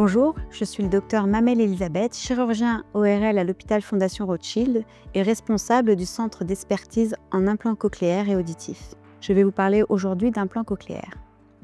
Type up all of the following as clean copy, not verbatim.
Bonjour, je suis le docteur Mamel Elisabeth, chirurgien ORL à l'hôpital Fondation Rothschild et responsable du centre d'expertise en implants cochléaires et auditifs. Je vais vous parler aujourd'hui d'implants cochléaires.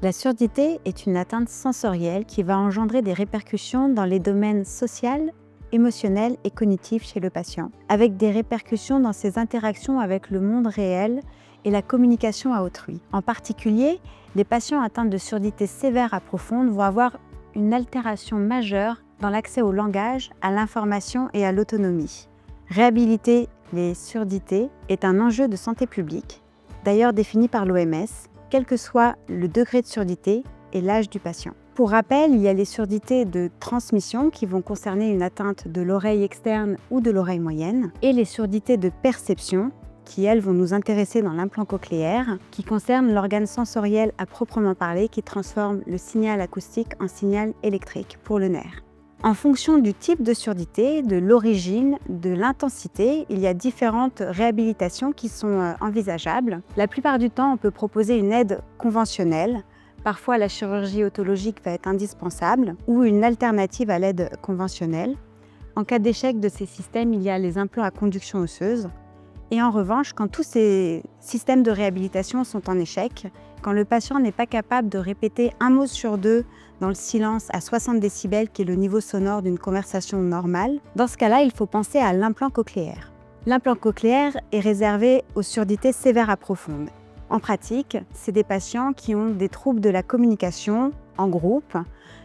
La surdité est une atteinte sensorielle qui va engendrer des répercussions dans les domaines social, émotionnel et cognitif chez le patient, avec des répercussions dans ses interactions avec le monde réel et la communication à autrui. En particulier, les patients atteints de surdité sévère à profonde vont avoir une altération majeure dans l'accès au langage, à l'information et à l'autonomie. Réhabiliter les surdités est un enjeu de santé publique, d'ailleurs défini par l'OMS, quel que soit le degré de surdité et l'âge du patient. Pour rappel, il y a les surdités de transmission qui vont concerner une atteinte de l'oreille externe ou de l'oreille moyenne, et les surdités de perception qui, elles, vont nous intéresser dans l'implant cochléaire, qui concerne l'organe sensoriel à proprement parler, qui transforme le signal acoustique en signal électrique pour le nerf. En fonction du type de surdité, de l'origine, de l'intensité, il y a différentes réhabilitations qui sont envisageables. La plupart du temps, on peut proposer une aide conventionnelle. Parfois, la chirurgie otologique va être indispensable ou une alternative à l'aide conventionnelle. En cas d'échec de ces systèmes, il y a les implants à conduction osseuse. Et en revanche, quand tous ces systèmes de réhabilitation sont en échec, quand le patient n'est pas capable de répéter un mot sur deux dans le silence à 60 décibels, qui est le niveau sonore d'une conversation normale, dans ce cas-là, il faut penser à l'implant cochléaire. L'implant cochléaire est réservé aux surdités sévères à profondes. En pratique, c'est des patients qui ont des troubles de la communication en groupe,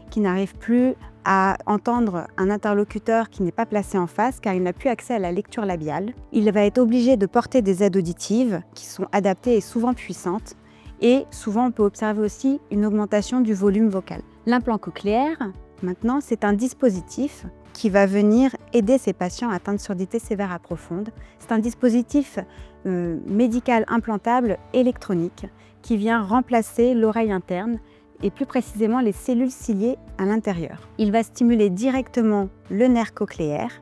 qui n'arrivent plus à entendre un interlocuteur qui n'est pas placé en face car il n'a plus accès à la lecture labiale. Il va être obligé de porter des aides auditives qui sont adaptées et souvent puissantes. Et souvent, on peut observer aussi une augmentation du volume vocal. L'implant cochléaire, maintenant, c'est un dispositif qui va venir aider ces patients atteints de surdité sévère à profonde. C'est un dispositif médical implantable électronique qui vient remplacer l'oreille interne et plus précisément les cellules ciliées à l'intérieur. Il va stimuler directement le nerf cochléaire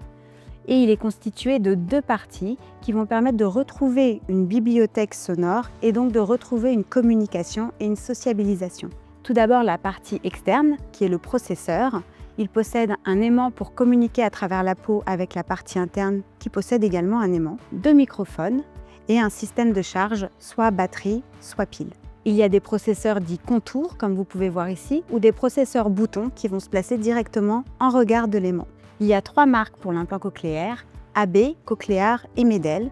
et il est constitué de deux parties qui vont permettre de retrouver une bibliothèque sonore et donc de retrouver une communication et une sociabilisation. Tout d'abord, la partie externe, qui est le processeur. Il possède un aimant pour communiquer à travers la peau avec la partie interne qui possède également un aimant, deux microphones et un système de charge, soit batterie, soit pile. Il y a des processeurs dits contours, comme vous pouvez voir ici, ou des processeurs boutons qui vont se placer directement en regard de l'aimant. Il y a 3 marques pour l'implant cochléaire, AB, Cochlear et Medel,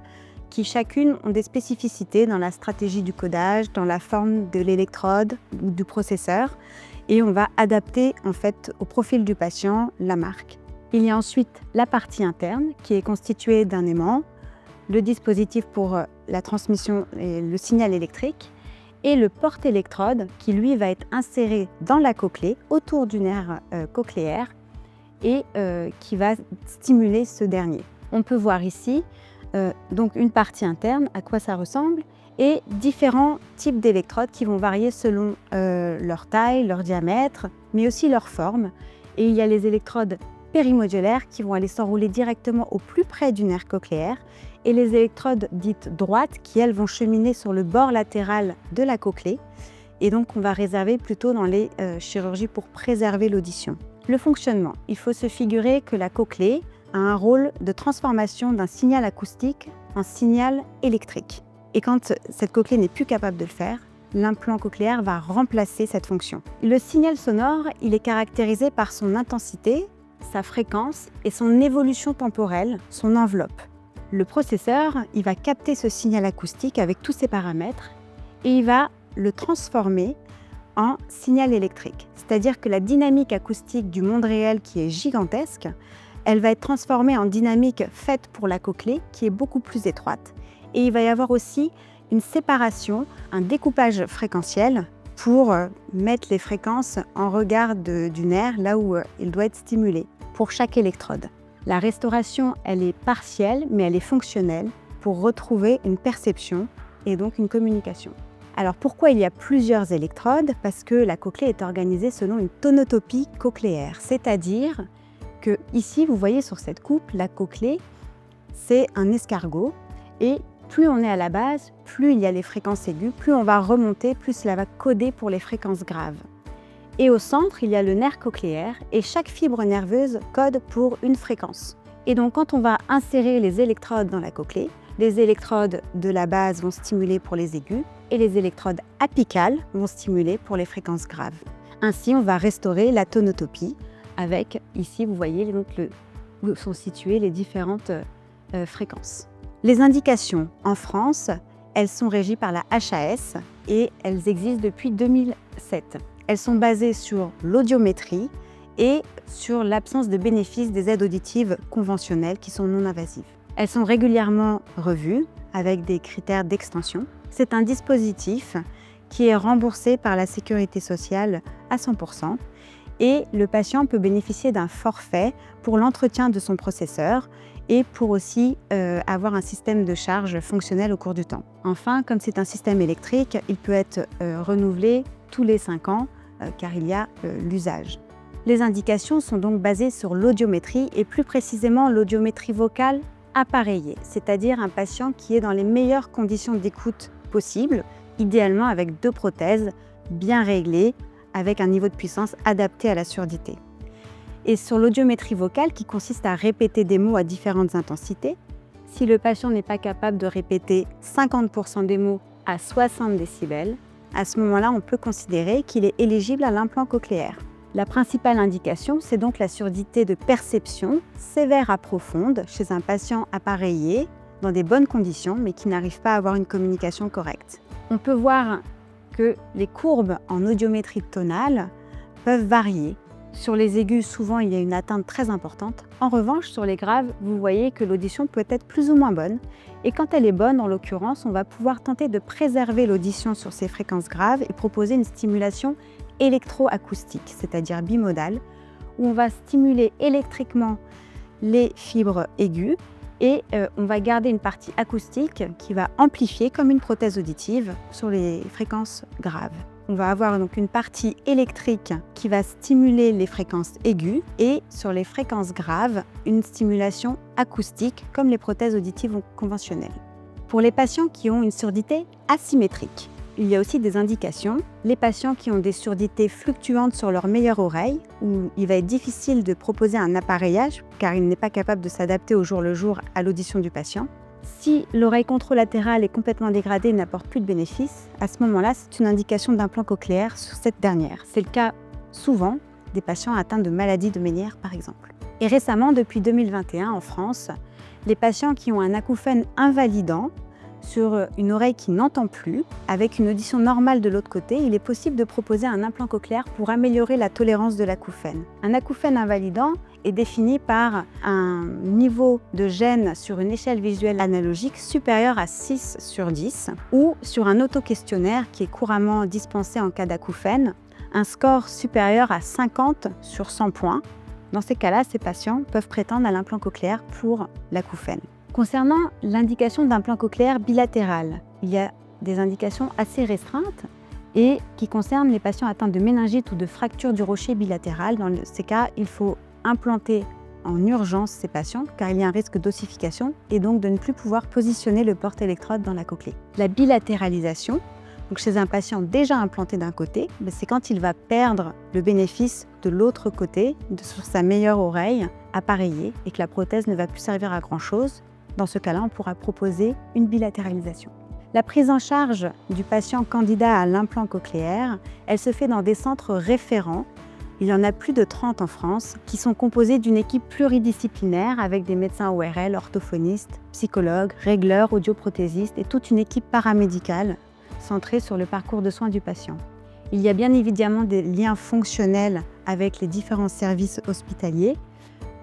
qui chacune ont des spécificités dans la stratégie du codage, dans la forme de l'électrode ou du processeur, et on va adapter en fait au profil du patient la marque. Il y a ensuite la partie interne qui est constituée d'un aimant, le dispositif pour la transmission et le signal électrique, et le porte-électrode qui, lui, va être inséré dans la cochlée, autour du nerf cochléaire, et qui va stimuler ce dernier. On peut voir ici donc une partie interne, à quoi ça ressemble, et différents types d'électrodes qui vont varier selon leur taille, leur diamètre, mais aussi leur forme. Et il y a les électrodes périmodulaires qui vont aller s'enrouler directement au plus près du nerf cochléaire, et les électrodes dites droites qui, elles, vont cheminer sur le bord latéral de la cochlée. Et donc, on va réserver plutôt dans les chirurgies pour préserver l'audition. Le fonctionnement. Il faut se figurer que la cochlée a un rôle de transformation d'un signal acoustique en signal électrique. Et quand cette cochlée n'est plus capable de le faire, l'implant cochléaire va remplacer cette fonction. Le signal sonore, il est caractérisé par son intensité, sa fréquence et son évolution temporelle, son enveloppe. Le processeur, il va capter ce signal acoustique avec tous ses paramètres et il va le transformer en signal électrique. C'est-à-dire que la dynamique acoustique du monde réel qui est gigantesque, elle va être transformée en dynamique faite pour la cochlée qui est beaucoup plus étroite. Et il va y avoir aussi une séparation, un découpage fréquentiel pour mettre les fréquences en regard du nerf, là où il doit être stimulé, pour chaque électrode. La restauration, elle est partielle, mais elle est fonctionnelle pour retrouver une perception et donc une communication. Alors pourquoi il y a plusieurs électrodes? Parce que la cochlée est organisée selon une tonotopie cochléaire, c'est-à-dire que ici, vous voyez sur cette coupe, la cochlée, c'est un escargot et plus on est à la base, plus il y a les fréquences aiguës, plus on va remonter, plus cela va coder pour les fréquences graves. Et au centre, il y a le nerf cochléaire et chaque fibre nerveuse code pour une fréquence. Et donc quand on va insérer les électrodes dans la cochlée, les électrodes de la base vont stimuler pour les aigus et les électrodes apicales vont stimuler pour les fréquences graves. Ainsi, on va restaurer la tonotopie avec, ici vous voyez donc où sont situées les différentes fréquences. Les indications en France, elles sont régies par la HAS et elles existent depuis 2007. Elles sont basées sur l'audiométrie et sur l'absence de bénéfice des aides auditives conventionnelles qui sont non invasives. Elles sont régulièrement revues avec des critères d'extension. C'est un dispositif qui est remboursé par la Sécurité sociale à 100% et le patient peut bénéficier d'un forfait pour l'entretien de son processeur et pour aussi avoir un système de charge fonctionnel au cours du temps. Enfin, comme c'est un système électrique, il peut être renouvelé tous les 5 ans car il y a l'usage. Les indications sont donc basées sur l'audiométrie et plus précisément l'audiométrie vocale appareillée, c'est-à-dire un patient qui est dans les meilleures conditions d'écoute possibles, idéalement avec 2 prothèses bien réglées, avec un niveau de puissance adapté à la surdité. Et sur l'audiométrie vocale qui consiste à répéter des mots à différentes intensités, si le patient n'est pas capable de répéter 50% des mots à 60 décibels, à ce moment-là, on peut considérer qu'il est éligible à l'implant cochléaire. La principale indication, c'est donc la surdité de perception sévère à profonde chez un patient appareillé dans des bonnes conditions, mais qui n'arrive pas à avoir une communication correcte. On peut voir que les courbes en audiométrie tonale peuvent varier. Sur les aigus, souvent, il y a une atteinte très importante. En revanche, sur les graves, vous voyez que l'audition peut être plus ou moins bonne. Et quand elle est bonne, en l'occurrence, on va pouvoir tenter de préserver l'audition sur ces fréquences graves et proposer une stimulation électroacoustique, c'est-à-dire bimodale, où on va stimuler électriquement les fibres aiguës et on va garder une partie acoustique qui va amplifier comme une prothèse auditive sur les fréquences graves. On va avoir donc une partie électrique qui va stimuler les fréquences aiguës et sur les fréquences graves, une stimulation acoustique comme les prothèses auditives conventionnelles. Pour les patients qui ont une surdité asymétrique, il y a aussi des indications. Les patients qui ont des surdités fluctuantes sur leur meilleure oreille, où il va être difficile de proposer un appareillage car il n'est pas capable de s'adapter au jour le jour à l'audition du patient. Si l'oreille contralatérale est complètement dégradée et n'apporte plus de bénéfice, à ce moment-là, c'est une indication d'implant cochléaire sur cette dernière. C'est le cas souvent des patients atteints de maladies de Ménière, par exemple. Et récemment, depuis 2021 en France, les patients qui ont un acouphène invalidant sur une oreille qui n'entend plus, avec une audition normale de l'autre côté, il est possible de proposer un implant cochléaire pour améliorer la tolérance de l'acouphène. Un acouphène invalidant est défini par un niveau de gêne sur une échelle visuelle analogique supérieur à 6 sur 10 ou sur un autoquestionnaire qui est couramment dispensé en cas d'acouphène, un score supérieur à 50 sur 100 points. Dans ces cas-là, ces patients peuvent prétendre à l'implant cochléaire pour l'acouphène. Concernant l'indication d'implant cochléaire bilatéral, il y a des indications assez restreintes et qui concernent les patients atteints de méningite ou de fracture du rocher bilatéral. Dans ces cas, il faut implanter en urgence ces patients car il y a un risque d'ossification et donc de ne plus pouvoir positionner le porte-électrode dans la cochlée. La bilatéralisation, donc chez un patient déjà implanté d'un côté, c'est quand il va perdre le bénéfice de l'autre côté, sur sa meilleure oreille appareillée et que la prothèse ne va plus servir à grand-chose. Dans ce cas-là, on pourra proposer une bilatéralisation. La prise en charge du patient candidat à l'implant cochléaire, elle se fait dans des centres référents. Il y en a plus de 30 en France, qui sont composés d'une équipe pluridisciplinaire avec des médecins ORL, orthophonistes, psychologues, régleurs, audioprothésistes et toute une équipe paramédicale centrée sur le parcours de soins du patient. Il y a bien évidemment des liens fonctionnels avec les différents services hospitaliers,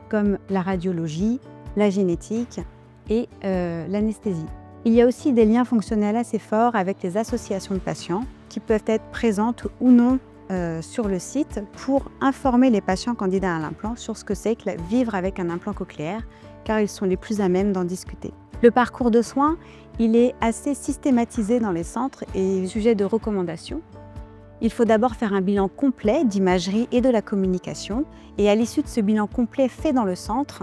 comme la radiologie, la génétique et l'anesthésie. Il y a aussi des liens fonctionnels assez forts avec les associations de patients qui peuvent être présentes ou non sur le site pour informer les patients candidats à l'implant sur ce que c'est que vivre avec un implant cochléaire, car ils sont les plus à même d'en discuter. Le parcours de soins, il est assez systématisé dans les centres et sujet de recommandation. Il faut d'abord faire un bilan complet d'imagerie et de la communication et à l'issue de ce bilan complet fait dans le centre,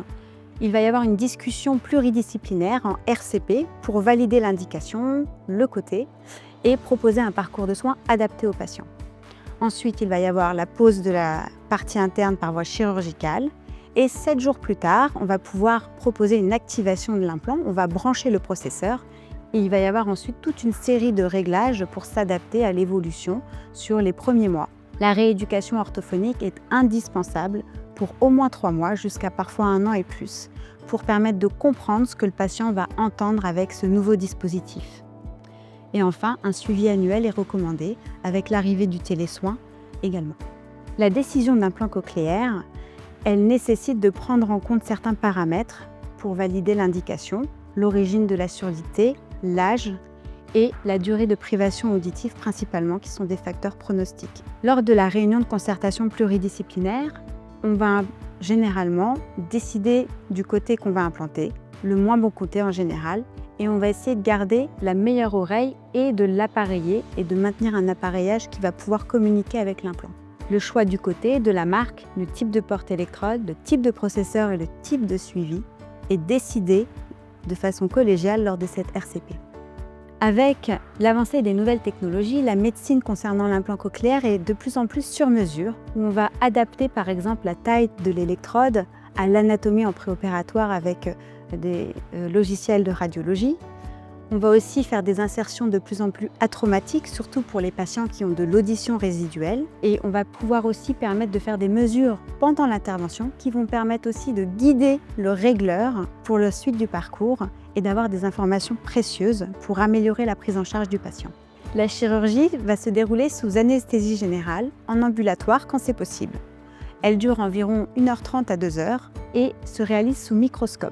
il va y avoir une discussion pluridisciplinaire en RCP pour valider l'indication, le côté et proposer un parcours de soins adapté aux patients. Ensuite, il va y avoir la pose de la partie interne par voie chirurgicale. Et 7 jours plus tard, on va pouvoir proposer une activation de l'implant. On va brancher le processeur et il va y avoir ensuite toute une série de réglages pour s'adapter à l'évolution sur les premiers mois. La rééducation orthophonique est indispensable pour au moins 3 mois, jusqu'à parfois 1 an et plus, pour permettre de comprendre ce que le patient va entendre avec ce nouveau dispositif. Et enfin, un suivi annuel est recommandé avec l'arrivée du télésoin également. La décision d'implant cochléaire, elle nécessite de prendre en compte certains paramètres pour valider l'indication, l'origine de la surdité, l'âge et la durée de privation auditive principalement, qui sont des facteurs pronostiques. Lors de la réunion de concertation pluridisciplinaire, on va généralement décider du côté qu'on va implanter, le moins bon côté en général, et on va essayer de garder la meilleure oreille et de l'appareiller et de maintenir un appareillage qui va pouvoir communiquer avec l'implant. Le choix du côté, de la marque, le type de porte-électrode, le type de processeur et le type de suivi est décidé de façon collégiale lors de cette RCP. Avec l'avancée des nouvelles technologies, la médecine concernant l'implant cochléaire est de plus en plus sur mesure, où on va adapter par exemple la taille de l'électrode à l'anatomie en préopératoire avec des logiciels de radiologie. On va aussi faire des insertions de plus en plus atraumatiques, surtout pour les patients qui ont de l'audition résiduelle. Et on va pouvoir aussi permettre de faire des mesures pendant l'intervention qui vont permettre aussi de guider le régleur pour la suite du parcours et d'avoir des informations précieuses pour améliorer la prise en charge du patient. La chirurgie va se dérouler sous anesthésie générale, en ambulatoire quand c'est possible. Elle dure environ 1h30 à 2h et se réalise sous microscope.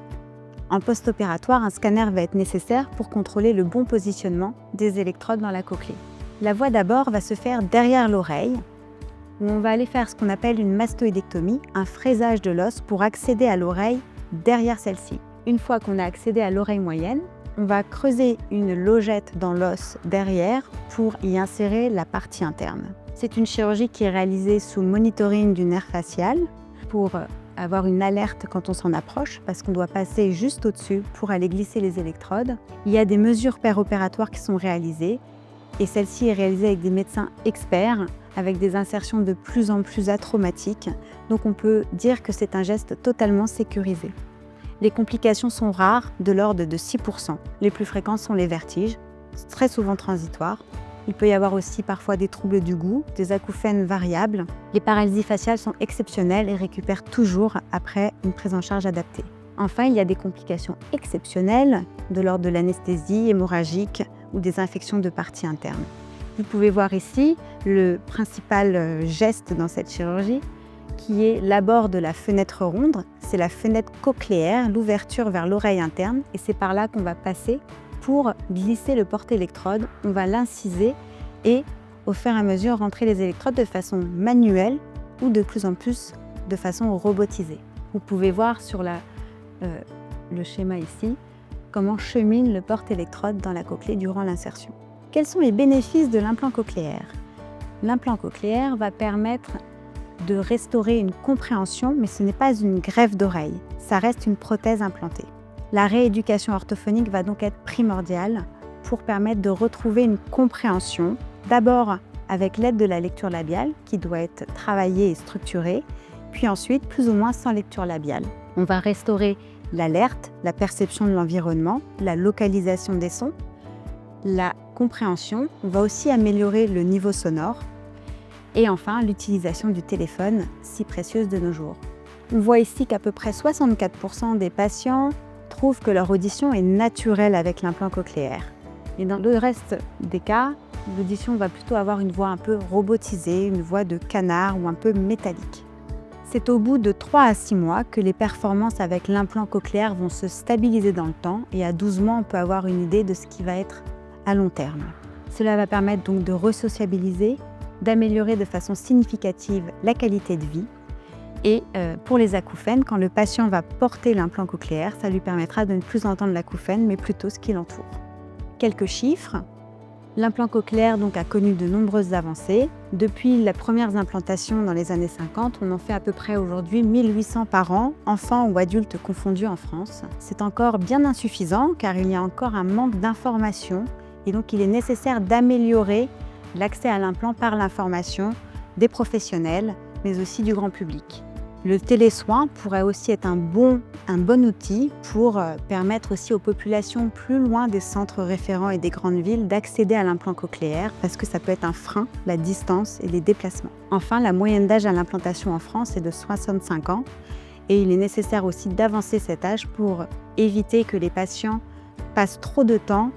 En post-opératoire, un scanner va être nécessaire pour contrôler le bon positionnement des électrodes dans la cochlée. La voie d'abord va se faire derrière l'oreille, où on va aller faire ce qu'on appelle une mastoïdectomie, un fraisage de l'os pour accéder à l'oreille derrière celle-ci. Une fois qu'on a accédé à l'oreille moyenne, on va creuser une logette dans l'os derrière pour y insérer la partie interne. C'est une chirurgie qui est réalisée sous monitoring du nerf facial pour avoir une alerte quand on s'en approche, parce qu'on doit passer juste au-dessus pour aller glisser les électrodes. Il y a des mesures péropératoires qui sont réalisées, et celle-ci est réalisée avec des médecins experts, avec des insertions de plus en plus atraumatiques, donc on peut dire que c'est un geste totalement sécurisé. Les complications sont rares, de l'ordre de 6%. Les plus fréquents sont les vertiges, très souvent transitoires. Il peut y avoir aussi parfois des troubles du goût, des acouphènes variables. Les paralysies faciales sont exceptionnelles et récupèrent toujours après une prise en charge adaptée. Enfin, il y a des complications exceptionnelles de l'ordre de l'anesthésie hémorragique ou des infections de parties internes. Vous pouvez voir ici le principal geste dans cette chirurgie, qui est l'abord de la fenêtre ronde. C'est la fenêtre cochléaire, l'ouverture vers l'oreille interne, et c'est par là qu'on va passer pour glisser le porte-électrode. On va l'inciser et au fur et à mesure rentrer les électrodes de façon manuelle ou de plus en plus de façon robotisée. Vous pouvez voir sur le schéma ici comment chemine le porte-électrode dans la cochlée durant l'insertion. Quels sont les bénéfices de l'implant cochléaire? L'implant cochléaire va permettre de restaurer une compréhension, mais ce n'est pas une greffe d'oreille, ça reste une prothèse implantée. La rééducation orthophonique va donc être primordiale pour permettre de retrouver une compréhension, d'abord avec l'aide de la lecture labiale qui doit être travaillée et structurée, puis ensuite plus ou moins sans lecture labiale. On va restaurer l'alerte, la perception de l'environnement, la localisation des sons, la compréhension. On va aussi améliorer le niveau sonore et enfin l'utilisation du téléphone, si précieuse de nos jours. On voit ici qu'à peu près 64% des patients trouvent que leur audition est naturelle avec l'implant cochléaire. Et dans le reste des cas, l'audition va plutôt avoir une voix un peu robotisée, une voix de canard ou un peu métallique. C'est au bout de 3 à 6 mois que les performances avec l'implant cochléaire vont se stabiliser dans le temps et à 12 mois, on peut avoir une idée de ce qui va être à long terme. Cela va permettre donc de resociabiliser, d'améliorer de façon significative la qualité de vie. Et pour les acouphènes, quand le patient va porter l'implant cochléaire, ça lui permettra de ne plus entendre l'acouphène, mais plutôt ce qui l'entoure. Quelques chiffres. L'implant cochléaire donc, a connu de nombreuses avancées. Depuis les premières implantations dans les années 50, on en fait à peu près aujourd'hui 1800 par an, enfants ou adultes confondus en France. C'est encore bien insuffisant car il y a encore un manque d'information et donc il est nécessaire d'améliorer l'accès à l'implant par l'information des professionnels, mais aussi du grand public. Le télésoin pourrait aussi être un bon outil pour permettre aussi aux populations plus loin des centres référents et des grandes villes d'accéder à l'implant cochléaire parce que ça peut être un frein, la distance et les déplacements. Enfin, la moyenne d'âge à l'implantation en France est de 65 ans et il est nécessaire aussi d'avancer cet âge pour éviter que les patients passent trop de temps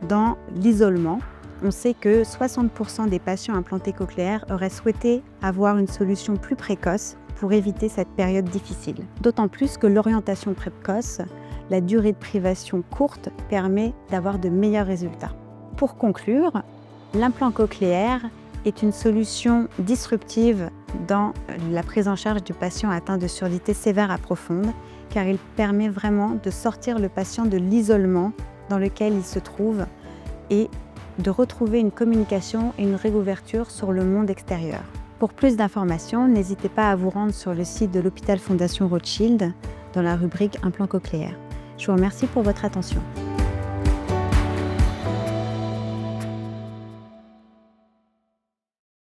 dans l'isolement. On sait que 60% des patients implantés cochléaires auraient souhaité avoir une solution plus précoce pour éviter cette période difficile. D'autant plus que l'orientation précoce, la durée de privation courte, permet d'avoir de meilleurs résultats. Pour conclure, l'implant cochléaire est une solution disruptive dans la prise en charge du patient atteint de surdité sévère à profonde, car il permet vraiment de sortir le patient de l'isolement dans lequel il se trouve et de retrouver une communication et une réouverture sur le monde extérieur. Pour plus d'informations, n'hésitez pas à vous rendre sur le site de l'hôpital Fondation Rothschild dans la rubrique Implant cochléaire. Je vous remercie pour votre attention.